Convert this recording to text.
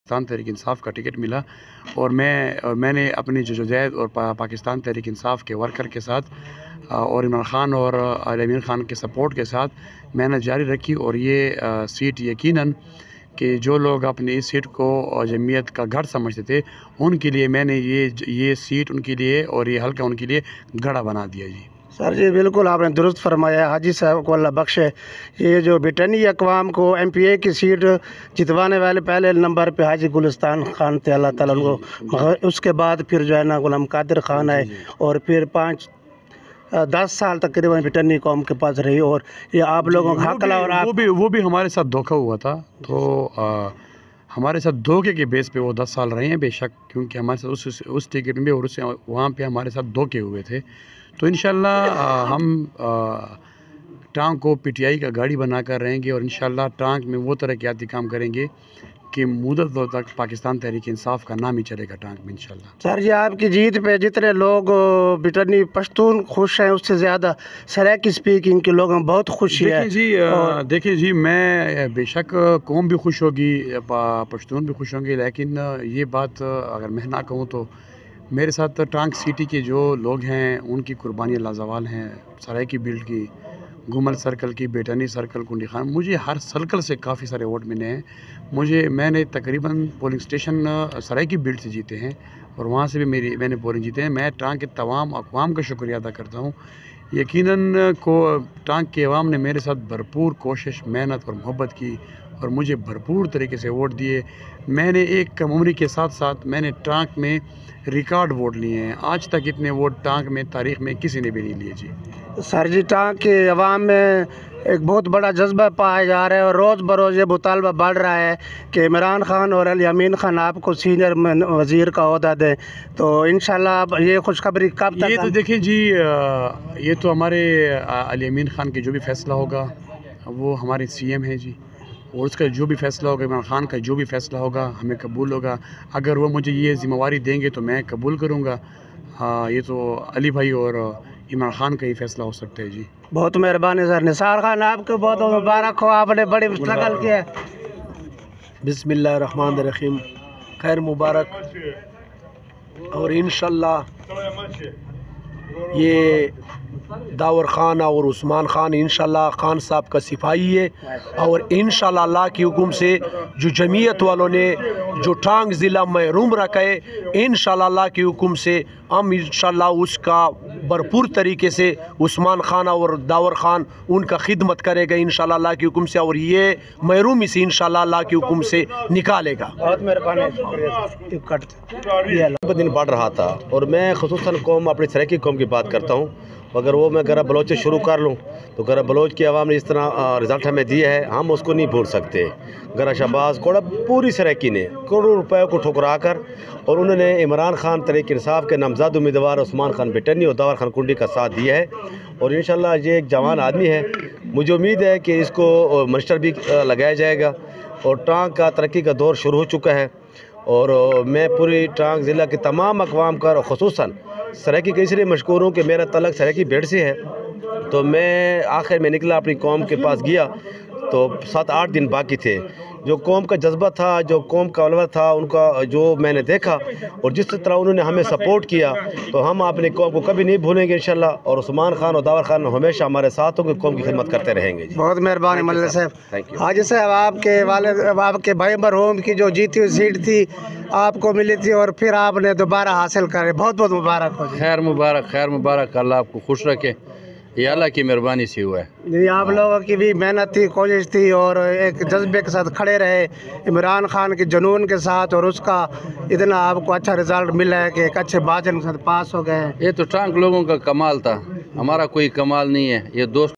पाकिस्तान तहरीक इंसाफ का टिकट मिला और मैंने अपनी जद्दोजहद और पाकिस्तान तहरीक इंसाफ के वर्कर के साथ और इमरान खान और अमीन खान के सपोर्ट के साथ मैंने जारी रखी। और ये सीट यकीनन कि जो लोग अपनी इस सीट को जमीयत का गढ़ समझते थे उनके लिए मैंने ये सीट उनके लिए और ये हल्का उनके लिए गढ़ा बना दिया जी। सर जी बिल्कुल आपने दुरुस्त फरमाया। हाजी साहब को अल्लाह बख्शे। ये जो ब्रिटानी अक़वाम को MPA की सीट जितवाने वाले पहले नंबर पे हाजी गुलिस्तान खान थे, अल्लाह ताला उनको, मगर उसके बाद फिर जो है ना गुलाम कादिर खान आए और फिर 5-10 साल तकरीबन ब्रिटानी कौम के पास रही। और ये आप लोगों का हक और वो भी हमारे साथ धोखा हुआ था। तो हमारे साथ धोखे के बेस पे वो 10 साल रहे हैं बेशक, क्योंकि हमारे साथ उस टिकट में और उससे वहाँ पे हमारे साथ धोखे हुए थे। तो इंशाल्लाह हम टांग को PTI का गाड़ी बना कर रहेंगे और इंशाल्लाह टांग में वो तरक्याती काम करेंगे कि मुद्दत तक पाकिस्तान तहरीक इंसाफ का नाम ही चलेगा टांग में इंशाल्लाह। सर जी आपकी जीत पे जितने लोग ब्रिटानी पश्तून खुश हैं उससे ज़्यादा सराइकी स्पीकिंग के लोग बहुत खुश हैं। देखिए जी मैं बेशक कौम भी खुश होगी, पश्तून भी खुश होंगे, लेकिन ये बात अगर मैं ना कहूँ तो मेरे साथ टांग सिटी के जो लोग हैं उनकी कुर्बानियाँ लाजवाल हैं। सराइकी बिल्ड की, गुमल सर्कल की, बेटनी सर्कल, कुंडी खान, मुझे हर सर्कल से काफ़ी सारे वोट मिले हैं। मैंने तकरीबन पोलिंग स्टेशन सराइकी बिल्ड से जीते हैं और वहाँ से भी मैंने पोलिंग जीते हैं। मैं टांग के तमाम अक़वाम का शुक्रिया अदा करता हूँ। यकीनन टांग के अवाम ने मेरे साथ भरपूर कोशिश, मेहनत और मोहब्बत की और मुझे भरपूर तरीके से वोट दिए। मैंने एक कम उम्री के साथ साथ मैंने टांग में रिकॉर्ड वोट लिए हैं। आज तक इतने वोट टांग में तारीख़ में किसी ने भी नहीं लिए जी। सर जी टांग के अवाम में एक बहुत बड़ा जज्बा पाया जा रहा है और रोज़ बरोज़ ये मुतालबा बढ़ रहा है कि इमरान खान और अमीन खान आपको सीनियर वज़ीर का ओहदा दें। तो इंशाल्लाह ये खुशखबरी कब तक? ये तो देखें जी, ये तो हमारे अमीन खान के जो भी फ़ैसला होगा वो हमारे CM हैं जी, और उसका जो भी फ़ैसला होगा, इमरान खान का जो भी फ़ैसला होगा हमें कबूल होगा। अगर वो मुझे ये ज़िम्मेवारी देंगे तो मैं कबूल करूँगा। ये तो अली भाई और इमरान खान का ही फ़ैसला हो सकता है जी। बहुत मेहरबानी सर। निसार खान आपको बहुत मुबारक हो, आपने बड़ी स्ट्रगल किया। बिस्मिल्लाहिर्रहमानिर्रहीम, खैर मुबारक। और इंशाल्लाह ये दावर खान और उस्मान खान इंशाल्लाह खान साहब का सिपाही है और इंशाल्लाह अल्लाह के हुक्म से जो जमीयत वालों ने जो टांग ज़िला महरूम रखा है, इंशाल्लाह अल्लाह के हुक्म से हम इंशाल्लाह उसका भरपूर तरीके से उस्मान खान और दावर खान उनका खिदमत करेगा इंशाल्लाह अल्लाह के हुक्म से, और ये महरूमी से इंशाल्लाह अल्लाह के हुक्म से निकालेगा। बहुत मेहरबानी। दिन बढ़ रहा था और मैं खुसूसन कौम अपनी सराइकी कौम की बात करता हूँ। अगर वो मैं गरा बलोच से शुरू कर लूँ तो गरा बलोच की आवाम ने इस तरह रिज़ल्ट हमें दिया है, हम उसको नहीं भूल सकते। गरा शहबाज कोड़ा पूरी सराइकी ने करोड़ों रुपए को ठुकरा कर और उन्होंने इमरान खान तहरीक इंसाफ के नामज़द उम्मीदवार उस्मान खान बेटनी और दावर खान कुंडी का साथ दिया है। और इंशाल्लाह ये एक जवान आदमी है, मुझे उम्मीद है कि इसको मिनिस्टर भी लगाया जाएगा और टांग का तरक्की का दौर शुरू हो चुका है। और मैं पूरी टांग ज़िला के तमाम अक़वाम का खुसूसन सराइकी के इसलिए मशकूर हूँ कि मेरा तलक सराइकी बेड से है। तो मैं आखिर में निकला, अपनी कौम के पास गया तो 7-8 दिन बाकी थे। जो कौम का जज्बा था, जो कौम का अलवा था, उनका जो मैंने देखा और जिस तरह उन्होंने हमें सपोर्ट किया, तो हम अपनी कौम को कभी नहीं भूलेंगे इंशाल्लाह। और उस्मान खान और दावर खान हमेशा हमारे साथ होंगे, कौम की खिदमत करते रहेंगे। बहुत मेहरबानी मल्ल साहब। Thank you. हाजी साहब आपके वालिद, आपके भाई मरहूम की जो जीती हुई सीट थी आपको मिली थी और फिर आपने दोबारा हासिल करे, बहुत बहुत मुबारक हो। खैर मुबारक, खैर मुबारक। अल्लाह आपको खुश रखे, ये अल्लाह की मेहरबानी से हुआ है। जी आप लोगों की भी मेहनत थी, कोशिश थी और एक जज्बे के साथ खड़े रहे इमरान खान के जुनून के साथ, और उसका इतना आपको अच्छा रिजल्ट मिला है कि एक अच्छे मार्जिन के साथ पास हो गए। ये तो टांग लोगों का कमाल था, हमारा कोई कमाल नहीं है। ये दोस्त